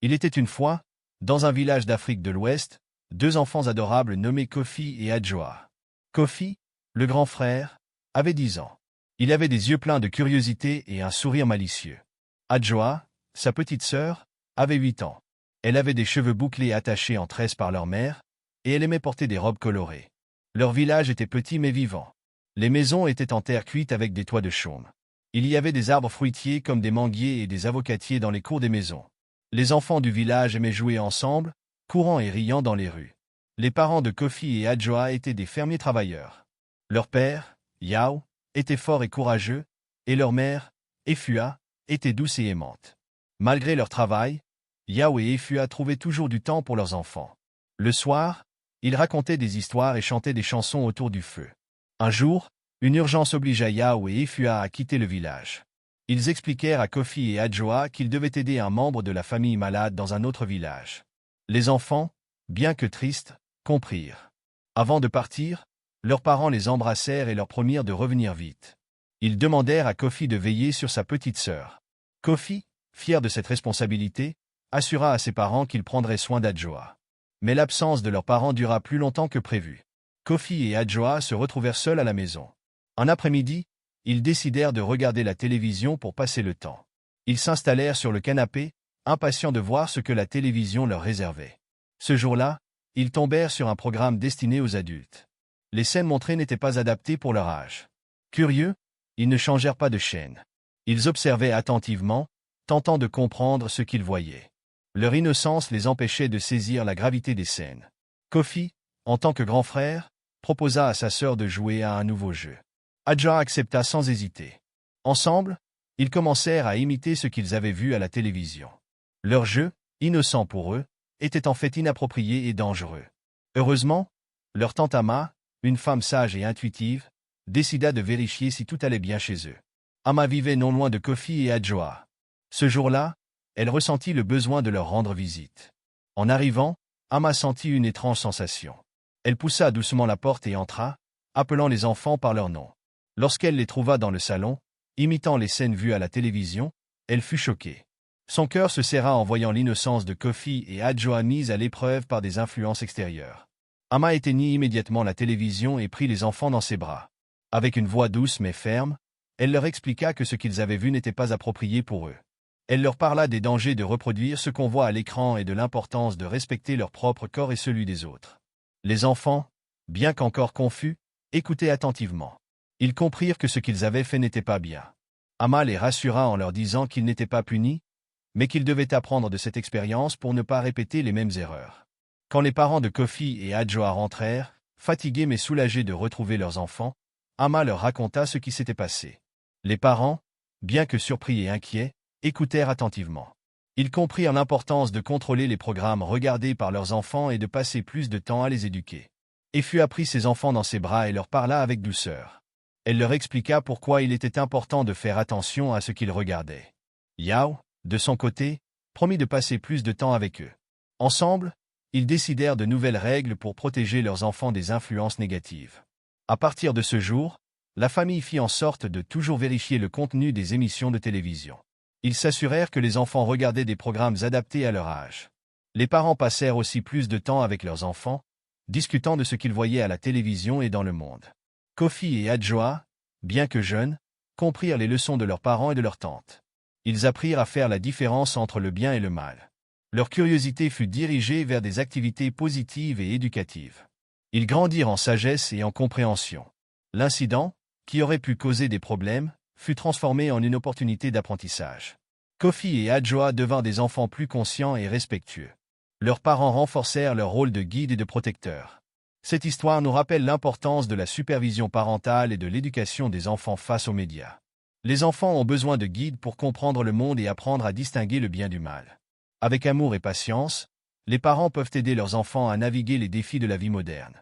Il était une fois, dans un village d'Afrique de l'Ouest, deux enfants adorables nommés Kofi et Adjoa. Kofi, le grand frère, avait 10 ans. Il avait des yeux pleins de curiosité et un sourire malicieux. Adjoa, sa petite sœur, avait 8 ans. Elle avait des cheveux bouclés attachés en tresses par leur mère, et elle aimait porter des robes colorées. Leur village était petit mais vivant. Les maisons étaient en terre cuite avec des toits de chaume. Il y avait des arbres fruitiers comme des manguiers et des avocatiers dans les cours des maisons. Les enfants du village aimaient jouer ensemble, courant et riant dans les rues. Les parents de Kofi et Adjoa étaient des fermiers travailleurs. Leur père, Yao, était fort et courageux, et leur mère, Efua, était douce et aimante. Malgré leur travail, Yao et Efua trouvaient toujours du temps pour leurs enfants. Le soir, ils racontaient des histoires et chantaient des chansons autour du feu. Un jour, une urgence obligea Yao et Efua à quitter le village. Ils expliquèrent à Kofi et Adjoa qu'ils devaient aider un membre de la famille malade dans un autre village. Les enfants, bien que tristes, comprirent. Avant de partir, leurs parents les embrassèrent et leur promirent de revenir vite. Ils demandèrent à Kofi de veiller sur sa petite sœur. Kofi, fier de cette responsabilité, assura à ses parents qu'il prendrait soin d'Adjoa. Mais l'absence de leurs parents dura plus longtemps que prévu. Kofi et Adjoa se retrouvèrent seuls à la maison. Un après-midi, ils décidèrent de regarder la télévision pour passer le temps. Ils s'installèrent sur le canapé, impatients de voir ce que la télévision leur réservait. Ce jour-là, ils tombèrent sur un programme destiné aux adultes. Les scènes montrées n'étaient pas adaptées pour leur âge. Curieux, ils ne changèrent pas de chaîne. Ils observaient attentivement, tentant de comprendre ce qu'ils voyaient. Leur innocence les empêchait de saisir la gravité des scènes. Kofi, en tant que grand frère, proposa à sa sœur de jouer à un nouveau jeu. Adjoa accepta sans hésiter. Ensemble, ils commencèrent à imiter ce qu'ils avaient vu à la télévision. Leur jeu, innocent pour eux, était en fait inapproprié et dangereux. Heureusement, leur tante Ama, une femme sage et intuitive, décida de vérifier si tout allait bien chez eux. Ama vivait non loin de Kofi et Adjoa. Ce jour-là, elle ressentit le besoin de leur rendre visite. En arrivant, Ama sentit une étrange sensation. Elle poussa doucement la porte et entra, appelant les enfants par leur nom. Lorsqu'elle les trouva dans le salon, imitant les scènes vues à la télévision, elle fut choquée. Son cœur se serra en voyant l'innocence de Kofi et Adjoa mise à l'épreuve par des influences extérieures. Ama éteignit immédiatement la télévision et prit les enfants dans ses bras. Avec une voix douce mais ferme, elle leur expliqua que ce qu'ils avaient vu n'était pas approprié pour eux. Elle leur parla des dangers de reproduire ce qu'on voit à l'écran et de l'importance de respecter leur propre corps et celui des autres. Les enfants, bien qu'encore confus, écoutaient attentivement. Ils comprirent que ce qu'ils avaient fait n'était pas bien. Ama les rassura en leur disant qu'ils n'étaient pas punis, mais qu'ils devaient apprendre de cette expérience pour ne pas répéter les mêmes erreurs. Quand les parents de Kofi et Adjoa rentrèrent, fatigués mais soulagés de retrouver leurs enfants, Ama leur raconta ce qui s'était passé. Les parents, bien que surpris et inquiets, écoutèrent attentivement. Ils comprirent l'importance de contrôler les programmes regardés par leurs enfants et de passer plus de temps à les éduquer. Efua prit ses enfants dans ses bras et leur parla avec douceur. Elle leur expliqua pourquoi il était important de faire attention à ce qu'ils regardaient. Yao, de son côté, promit de passer plus de temps avec eux. Ensemble, ils décidèrent de nouvelles règles pour protéger leurs enfants des influences négatives. À partir de ce jour, la famille fit en sorte de toujours vérifier le contenu des émissions de télévision. Ils s'assurèrent que les enfants regardaient des programmes adaptés à leur âge. Les parents passèrent aussi plus de temps avec leurs enfants, discutant de ce qu'ils voyaient à la télévision et dans le monde. Kofi et Adjoa, bien que jeunes, comprirent les leçons de leurs parents et de leurs tantes. Ils apprirent à faire la différence entre le bien et le mal. Leur curiosité fut dirigée vers des activités positives et éducatives. Ils grandirent en sagesse et en compréhension. L'incident, qui aurait pu causer des problèmes, fut transformé en une opportunité d'apprentissage. Kofi et Adjoa devinrent des enfants plus conscients et respectueux. Leurs parents renforcèrent leur rôle de guide et de protecteur. Cette histoire nous rappelle l'importance de la supervision parentale et de l'éducation des enfants face aux médias. Les enfants ont besoin de guides pour comprendre le monde et apprendre à distinguer le bien du mal. Avec amour et patience, les parents peuvent aider leurs enfants à naviguer les défis de la vie moderne.